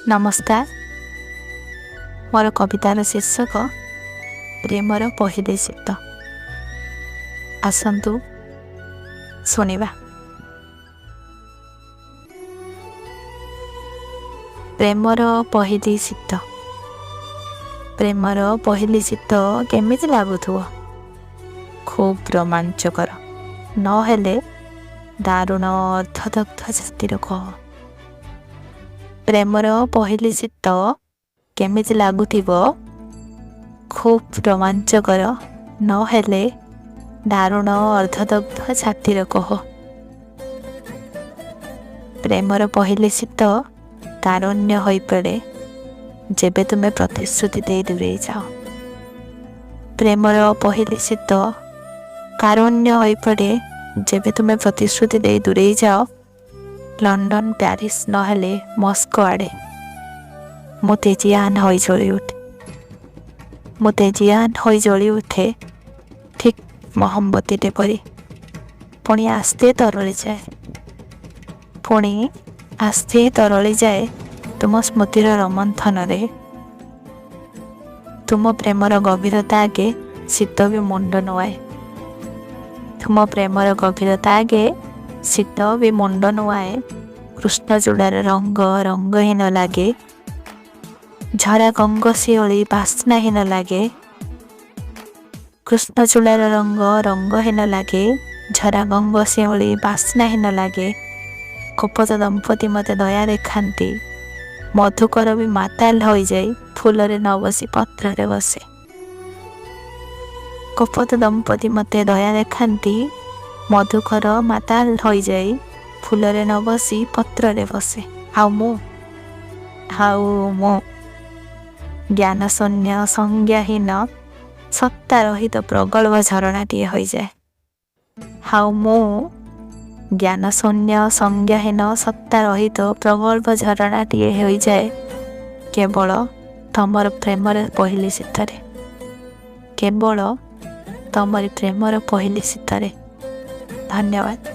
नमस्कार। मोर कवितार शीर्षक प्रेमर पहिले शीत। आसतु शुणिबा। प्रेमर पहिले शीत। प्रेमर पहिले शीत केमिति लागुथुव? खूब रोमांचकर नहेले दारुण अर्धदग्ध छातीर कह। प्रेमर पहिले शीत केमिति लागुथिब? खूब रोमांचकर नहेले दारुण अर्धदग्ध छातीर कह। प्रेमर पहिले शीत तारुण्य होई पड़े जेबे तुमे प्रतिश्रुति दे दूरे जाओ। प्रेमर पहिले शीत कारुण्य होई पड़े जेबे तुमे प्रतिश्रुति दे दूरे जाओ। लंडन प्यारिस नहेले मस्को आड़े मु तेजियान होई जली उठे। मु तेजियान होई जली उठे ठीक मोहम्मती टे परी। पुणी आस्ते तरली जाए। पुणी आस्ते तरली जाए तुम स्मृतिर रोमंथन रे। तुम प्रेमर गभीरता आगे शीत भी मुंड नुआए। तुम प्रेमर गभीरता आगे शीत भी मुंड नुआए। कृष्णचूड़ार रंग रंगहीन लगे। झरा गंगशिओली बास्नाहीन लगे। कृष्णचूड़ार रंग रंगहीन लगे। झरा गंगशिओली बास्नाहीन लगे। कपट दंपति मते दया देखाती। मधुकर भी माताल हो जाए फूलरे न बसी पत्र बसे। कपट दंपति मते दया देखाती। मधुकर माताल हो जाए फूलरे न बसी पत्र बसे। हाउ मु ज्ञान शून्य संज्ञाहीन सत्ता रहित प्रगल्भ झरणाटीए हो जाए। हाउ मु ज्ञान शून्य संज्ञाहीन सत्ता रहित प्रगल्भ झरणाटीए हो जाए केवल तमर प्रेमर पहिले शीतरे। केवल तमरी प्रेमर पहिले शीतरे। धन्यवाद।